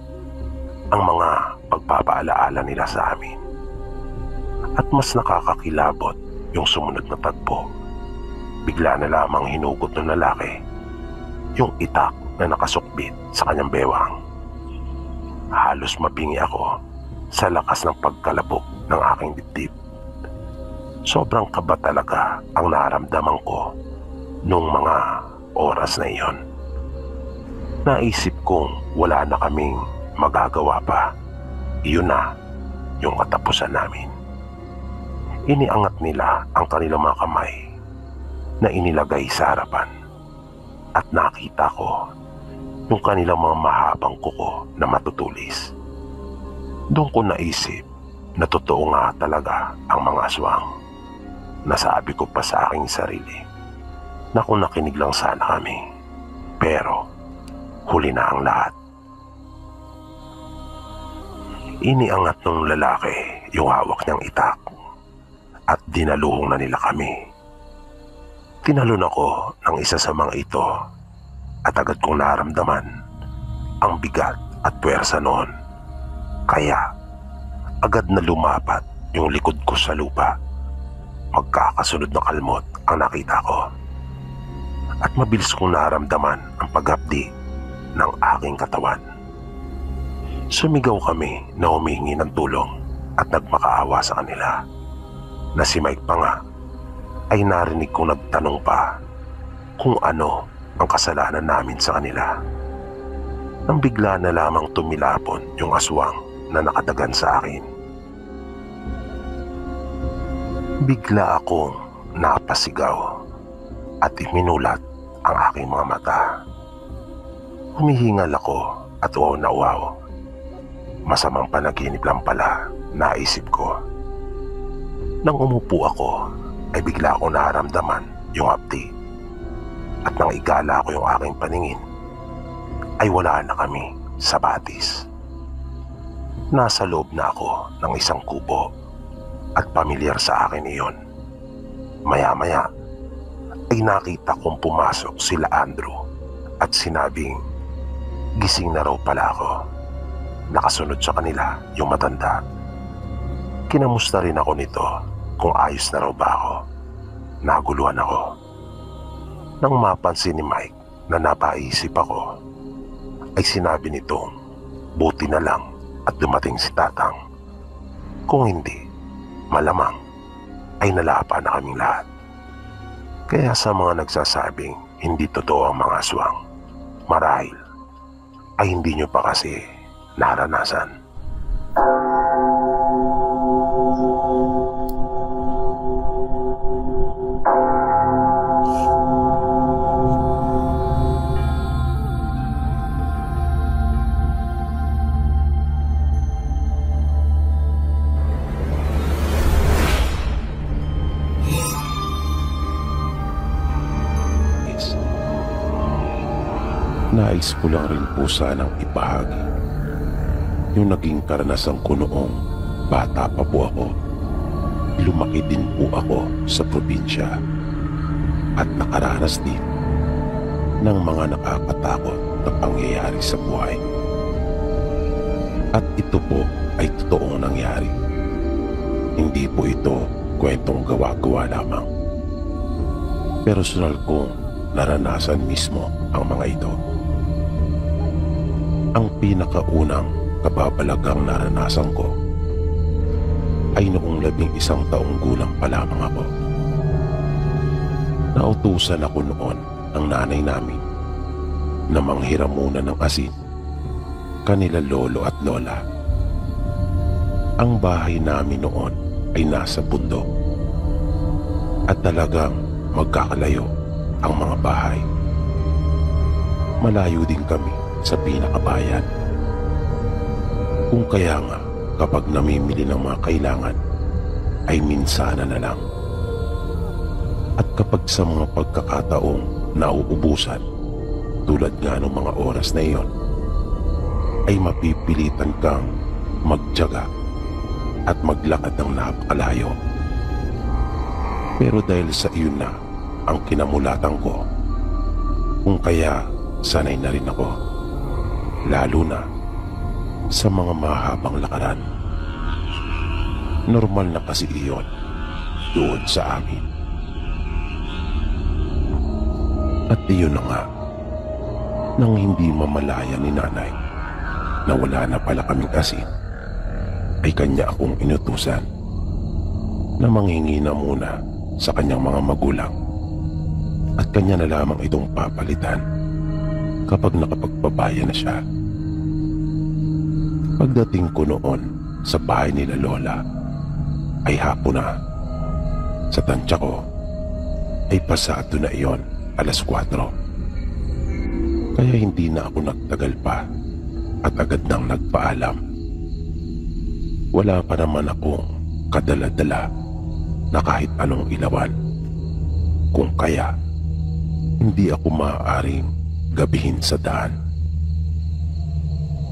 ang mga pagpapaalaala nila sa amin. At mas nakakakilabot yung sumunod na tagpo. Bigla na lamang hinugot ng lalaki yung itak na nakasukbit sa kanyang bewang. Halos mabingi ako sa lakas ng pagkalabog ng aking dibdib. Sobrang kaba talaga ang naramdaman ko nung mga oras na iyon. Naisip kong wala na kaming magagawa pa. Iyon na yung katapusan namin. Iniangat nila ang kanilang mga kamay na inilagay sa harapan at nakita ko yung kanilang mga mahabang kuko na matutulis. Doon ko naisip na totoo nga talaga ang mga aswang. Nasabi ko pa sa aking sarili na kung nakinig lang sana kami, pero huli na ang lahat. Iniangat ng lalaki yung hawak niyang itak at dinaluhong na nila kami. Tinalon ako ng isa sa mga ito at agad kong naramdaman ang bigat at puwersa noon. Kaya agad na lumapat yung likod ko sa lupa. Magkakasunod na kalmot ang nakita ko at mabilis kong naramdaman ang paghapdi ng aking katawan. Sumigaw kami na humingi ng tulong at nagmakaawa sa kanila, na si Mike pa nga ay narinig kong nagtanong pa kung ano ang kasalanan namin sa kanila. Nang bigla na lamang tumilapon yung aswang na nakadagan sa akin. Bigla akong napasigaw at iminulat ang aking mga mata. Humihingal ako at uwaw na uwaw. Masamang panaginip lang pala, naisip ko. Nang umupo ako, ay bigla akong naramdaman yung hapdi. At nang igala ko yung aking paningin, ay wala na kami sa batis. Nasa loob na ako ng isang kubo at pamilyar sa akin iyon. Maya-maya ay nakita kong pumasok sila Andrew at sinabing gising na raw pala ako. Nakasunod sa kanila yung matanda. Kinamusta rin ako nito kung ayos na raw ba ako. Naguluhan ako. Nang mapansin ni Mike na napaisip ako, ay sinabi nitong buti na lang at dumating si Tatang. Kung hindi, malamang ay nalapa na kaming lahat. Kaya sa mga nagsasabing hindi totoo ang mga aswang, marahil ay hindi nyo pa kasi naranasan. Nais ko lang rin po sanang ibahagi yung naging karanasan ko noong bata pa po ako. Lumaki din po ako sa probinsya at nakaranas din ng mga nakakatakot na pangyayari sa buhay. At ito po ay totoong nangyari. Hindi po ito kwentong gawa-gawa lamang. Personal kong naranasan mismo ang mga ito. Ang pinakaunang kababalagang naranasan ko ay noong 11 taong gulang pa lamang ako. Nautusan ako noon ng nanay namin na manghiram muna ng asin kanila lolo at lola. Ang bahay namin noon ay nasa bundok at talagang magkakalayo ang mga bahay. Malayo din kami sa pinakabayan. Kung kaya nga kapag namimili ng mga kailangan ay minsana na lang. At kapag sa mga pagkakataong nauubusan tulad nga ng mga oras na iyon, ay mapipilitan kang magtiyaga at maglakad ng napakalayo. Pero dahil sa iyon na ang kinamulatan ko, kung kaya sanay na rin ako, lalo na sa mga mahabang lakaran. Normal na kasi iyon doon sa amin. At iyon na nga, nang hindi mamalaya ni nanay na wala na pala kaming asin, ay kanya akong inutusan na manghingi na muna sa kanyang mga magulang at kanya na lamang itong papalitan kapag nakapagpabaya na siya. Pagdating ko noon sa bahay nila lola ay hapon na. Sa tansya ko ay pasado na iyon, 4:00. Kaya hindi na ako nagtagal pa at agad nang nagpaalam. Wala pa naman akong kadala-dala na kahit anong ilawan. Kung kaya hindi ako maaaring gabihin sa daan.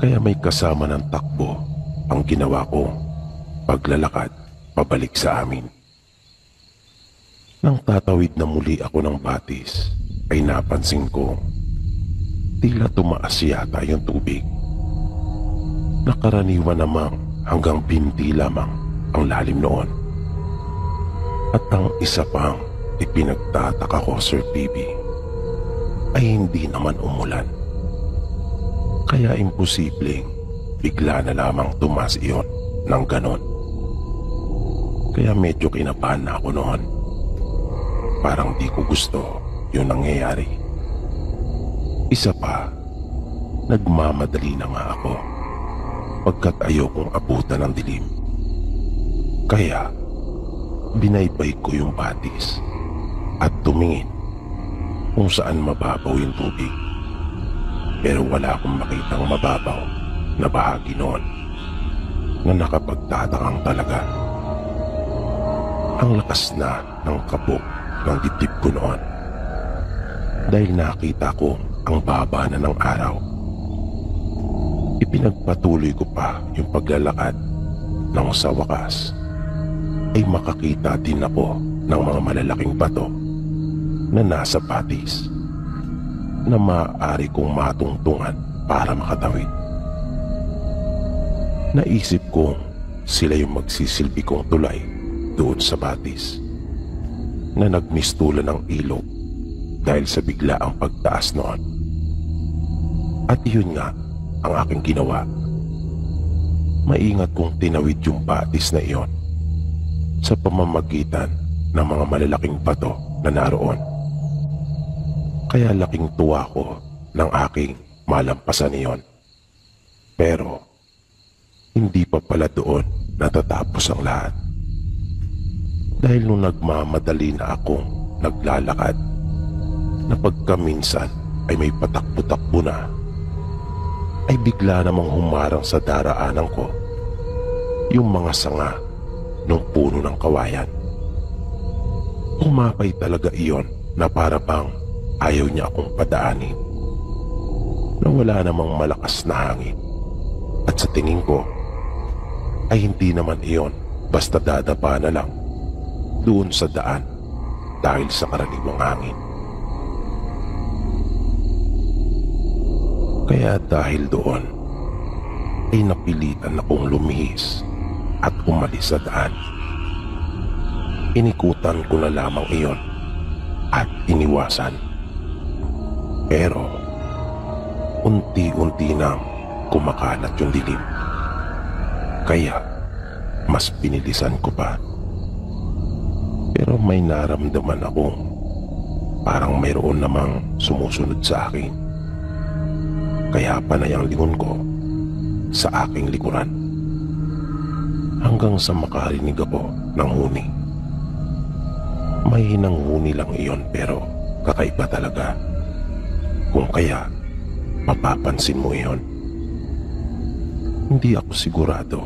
Kaya may kasama ng takbo ang ginawa ko paglalakad pabalik sa amin. Nang tatawid na muli ako ng batis, ay napansin ko tila tumaas yata yung tubig. Nakaraniwan namang hanggang binti lamang ang lalim noon. At ang isa pang ipinagtataka ko, Sir PB, ay hindi naman umulan. Kaya imposibleng bigla na lamang tumaas iyon ng ganon. Kaya medyo kinabahan na ako noon. Parang di ko gusto yung nangyayari. Isa pa, nagmamadali na nga ako pagkat ayokong abutan ng dilim. Kaya binaybay ko yung batis at tumingin kung saan mababaw yung tubig. Pero wala akong makitang mababaw na bahagi noon na nakapagtatakang talaga. Ang lakas na ng kabog ng dibdib ko noon dahil nakita ko ang baba na ng araw. Ipinagpatuloy ko pa yung paglalakad nang sa wakas ay makakita din ako ng mga malalaking bato na nasa batis na maaari kong matungtungan para makatawid. Naisip kong sila yung magsisilbi kong tulay doon sa batis na nagmistulan ng ilog dahil sa biglaang pagtaas noon. At yun nga ang aking ginawa. Maingat kong tinawid yung batis na iyon sa pamamagitan ng mga malalaking bato na naroon. Kaya laking tuwa ko ng aking malampasan iyon. Pero hindi pa pala doon natatapos ang lahat. Dahil nung nagmamadali na akong naglalakad, na pagkaminsan ay may patakbo-takbo na, ay bigla namang humarang sa daraanan ko yung mga sanga ng puno ng kawayan. Umapay talaga iyon na para bang ayaw niya akong padaanin, na wala namang malakas na hangin. At sa tingin ko ay hindi naman iyon basta dadapa na lang doon sa daan dahil sa karaniwang hangin. Kaya dahil doon ay napilitan akong lumihis at umalis sa daan. Inikutan ko na lamang iyon at iniwasan. Pero unti-unti nang kumakalat yung dilim. Kaya mas pinilisan ko pa. Pero may naramdaman akong parang mayroon namang sumusunod sa akin. Kaya panay ang lingon ko sa aking likuran. Hanggang sa makarinig ako ng huni. May hinang huni lang iyon pero kakaiba talaga. Kung kaya mapapansin mo iyon. Hindi ako sigurado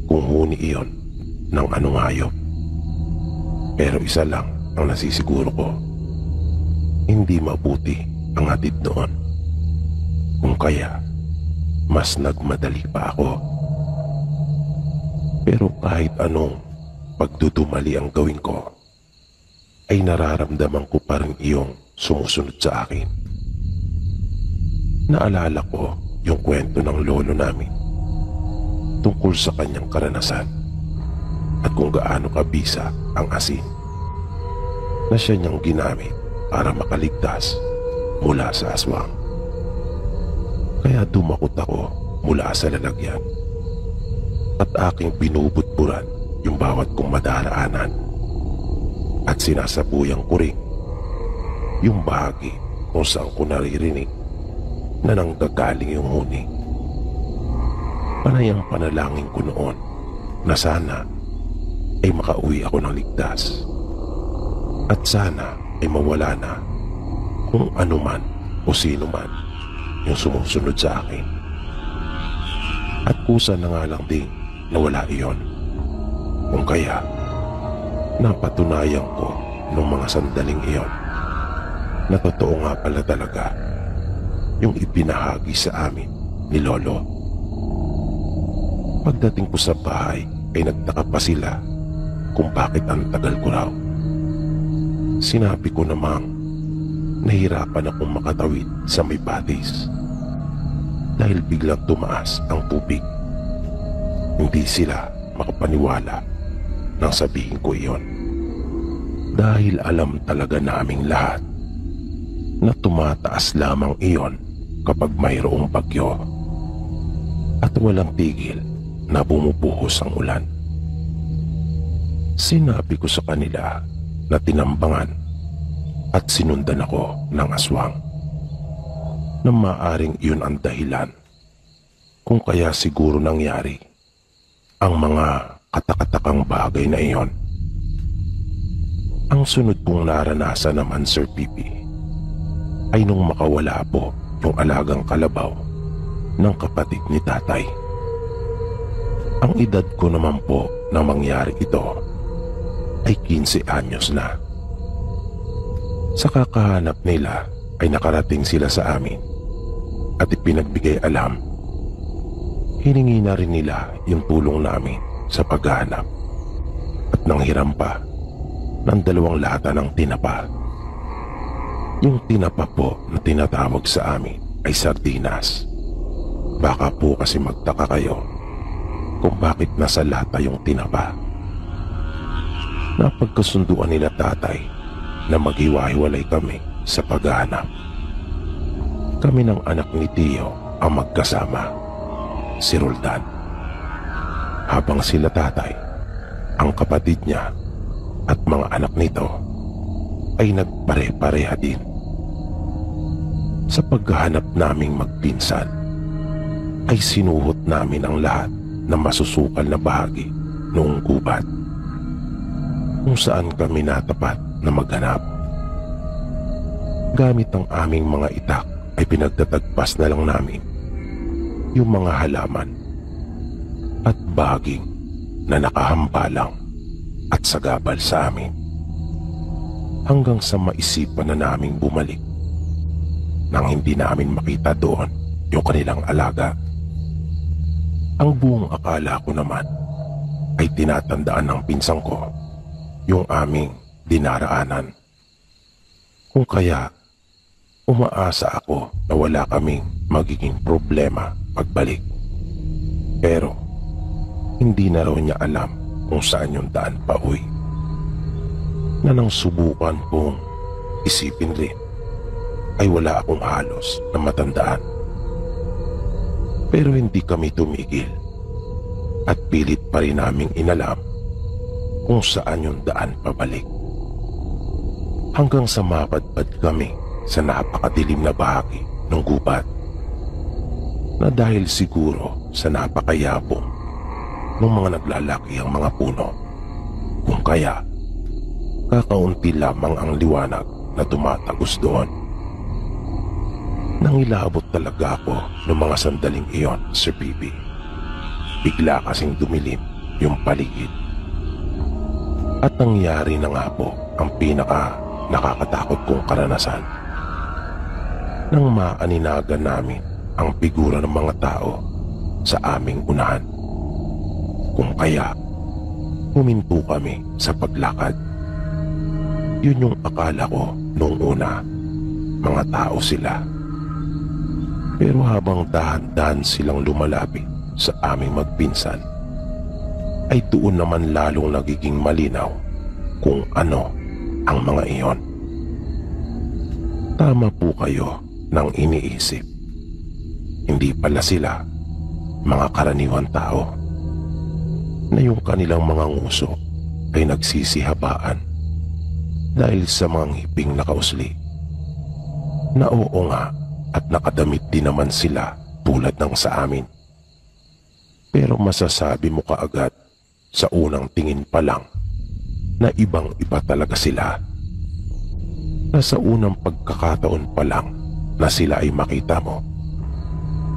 kung huni iyon ng anong hayop. Pero isa lang ang nasisiguro ko. Hindi mabuti ang hatid doon. Kung kaya, mas nagmadali pa ako. Pero kahit anong pagdudumali ang gawin ko, ay nararamdaman ko pa rin iyong sumusunod sa akin. Naalala ko yung kwento ng lolo namin tungkol sa kanyang karanasan at kung gaano kabisa ang asin na siya niyang ginamit para makaligtas mula sa aswang. Kaya dumakot ako mula sa lalagyan at aking binubutburan yung bawat kong madaraanan at sinasabuyang ko rin yung bahagi kung saan ko naririnig na nanggagaling yung huni. Panay ang panalangin ko noon na sana ay makauwi ako ng ligtas at sana ay mawala na kung ano man o sino man yung sumusunod sa akin. At kusa na nga lang din na wala iyon. Kung kaya napatunayan ko nung mga sandaling iyon na totoo nga pala talaga yung ipinahagi sa amin ni Lolo. Pagdating ko sa bahay ay nagtaka pa sila kung bakit ang tagal ko raw. Sinabi ko namang nahirapan akong makatawid sa may batis dahil biglang tumaas ang tubig. Hindi sila makapaniwala nang sabihin ko iyon. Dahil alam talaga naming lahat na tumataas lamang iyon kapag mayroong bagyo at walang tigil na bumubuhos ang ulan. Sinabi ko sa kanila na tinambangan at sinundan ako ng aswang, na maaring iyon ang dahilan kung kaya siguro nangyari ang mga katakatakang bagay na iyon. Ang sunod kong naranasan naman, Sir Pipi, ay nung makawala po yung alagang kalabaw ng kapatid ni tatay. Ang edad ko naman po na mangyari ito ay 15 anyos na. Sa kakahanap nila ay nakarating sila sa amin at ipinagbigay alam. Hiningi na rin nila yung tulong namin sa paghahanap at nanghiram pa ng 2 lata ng tinapa. Yung tinapa po na tinatawag sa amin ay sardinas. Baka po kasi magtaka kayo kung bakit nasa lata yung tinapa. Napagkasunduan nila tatay na maghiwa-hiwalay kami sa paghahanap. Kami ng anak ni Tio ang magkasama, si Roldan. Habang sila tatay ang kapatid niya at mga anak nito ay nagpare-pareha din. Sa paghahanap naming magpinsan, ay sinuhot namin ang lahat ng masusukal na bahagi noong gubat kung saan kami natapat na maghanap. Gamit ang aming mga itak ay pinagtatagpas na lang namin yung mga halaman at baging na nakahambalang at sagabal sa amin, hanggang sa maisipan na naming bumalik nang hindi namin makita doon yung kanilang alaga. Ang buong akala ko naman ay tinatandaan ng pinsang ko yung aming dinaraanan. Kung kaya, umaasa ako na wala kaming magiging problema pagbalik. Pero, hindi na raw niya alam kung saan yung daan pa uwi, na nang subukan kong isipin rin, ay wala akong halos na matandaan. Pero hindi kami tumigil at pilit pa rin naming inalam kung saan yung daan pabalik. Hanggang sa mapadpad kami sa napakadilim na bahagi ng gubat, na dahil siguro sa napakayabong ng mga naglalaki ang mga puno, kung kaya kakaunti lamang ang liwanag na tumatagos doon. Nangilabot talaga ako ng mga sandaling iyon, Sir Bibi. Bigla kasing dumilim yung paligid. At nangyari na nga po ang pinaka nakakatakot kong karanasan. Nang maaninagan namin ang figura ng mga tao sa aming unahan. Kung kaya, huminto kami sa paglakad. Yun yung akala ko noong una, mga tao sila. Pero habang dahan-dahan silang lumalapit sa aming magpinsan, ay doon naman lalong nagiging malinaw kung ano ang mga iyon. Tama po kayo nang iniisip. Hindi pala sila mga karaniwang tao, na yung kanilang mga nguso ay nagsisihabaan dahil sa mga ngiping nakausli, na oo nga, at nakadamit din naman sila tulad ng sa amin. Pero masasabi mo kaagad sa unang tingin pa lang na ibang-iba talaga sila. Na sa unang pagkakataon pa lang na sila ay makita mo,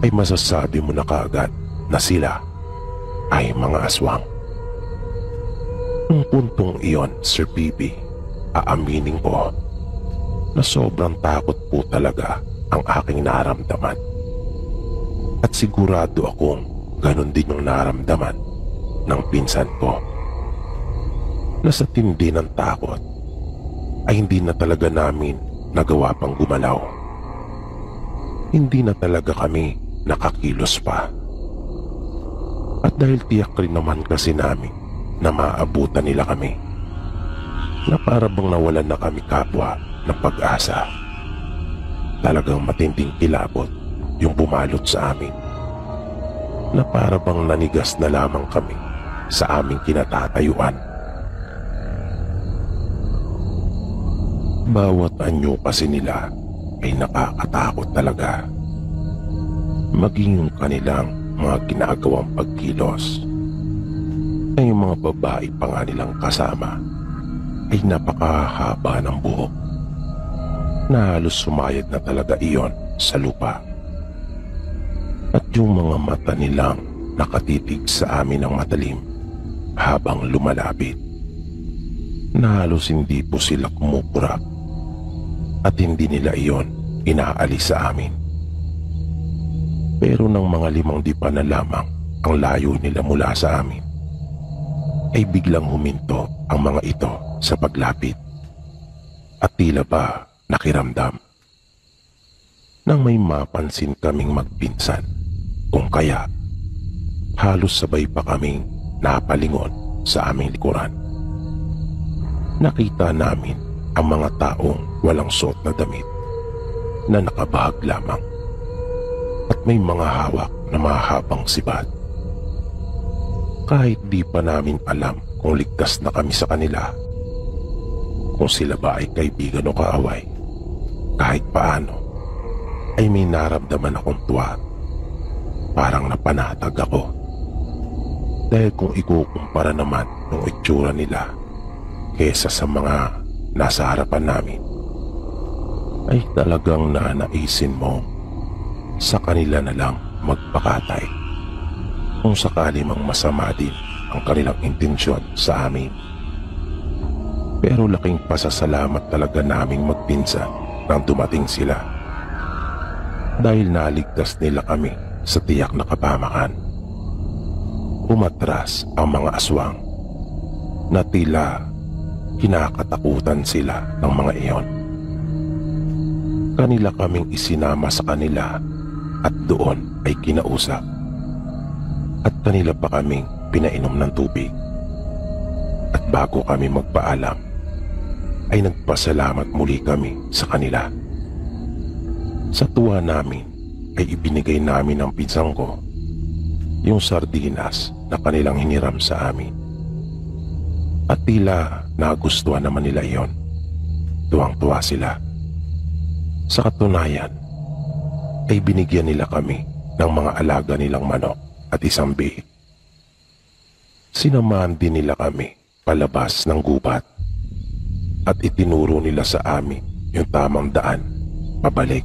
ay masasabi mo na kaagad na sila ay mga aswang. Nung puntong iyon, Sir Bibi, aaminin ko na sobrang takot po talaga ang aking naramdaman. At sigurado akong ganon din yung naramdaman ng pinsan ko, na sa tindi ng takot ay hindi na talaga namin nagawa pang gumalaw. Hindi na talaga kami nakakilos pa. At dahil tiyak rin naman kasi namin na maabutan nila kami, na para bang nawalan na kami kapwa ng pag-asa. Talagang matinding kilabot yung bumalot sa amin, na para bang nanigas na lamang kami sa aming kinatatayuan. Bawat anyo kasi nila ay nakakatakot talaga. Maging yung kanilang mga ginagawang pagkilos, na yung mga babae pa nga nilang kasama ay napakahaba ng buhok, na halos sumayad na talaga iyon sa lupa. At yung mga mata nilang nakatitig sa amin ng matalim habang lumalapit, na halos hindi po sila kumukurap at hindi nila iyon inaalis sa amin. Pero nang mga 5 dipa na lamang ang layo nila mula sa amin, ay biglang huminto ang mga ito sa paglapit, at tila ba nakiramdam. Nang may mapansin kaming magpinsan, kung kaya halos sabay pa kaming napalingon sa aming likuran. Nakita namin ang mga taong walang suot na damit, na nakabahag lamang, at may mga hawak na mahabang sibat. Kahit di pa namin alam kung ligtas na kami sa kanila, kung sila ba ay kaibigan o kaaway. Kahit paano ay may naramdaman akong tuwa. Parang napanatag ako. Dahil kung ikukumpara naman ng itsura nila kesa sa mga nasa harapan namin, ay talagang nanaisin mo sa kanila na lang magpakatay kung sakali mang masama din ang kanilang intensyon sa amin. Pero laking pasasalamat talaga naming magpinsan nang dumating sila, dahil naligtas nila kami sa tiyak na kapamakan. Umatras ang mga aswang na tila kinakatakutan sila ng mga iyon. Kanila kaming isinama sa kanila at doon ay kinausap, at kanila pa kaming pinainom ng tubig. At bago kami magpaalam ay nagpasalamat muli kami sa kanila. Sa tuwa namin ay ibinigay namin ng pinsang ko yung sardinas na kanilang hiniram sa amin, at tila nagustuhan naman nila iyon. Tuwang-tuwa sila. Sa katunayan ay binigyan nila kami ng mga alaga nilang manok at isang bihik. Sinamahan din nila kami palabas ng gubat at itinuro nila sa amin yung tamang daan pabalik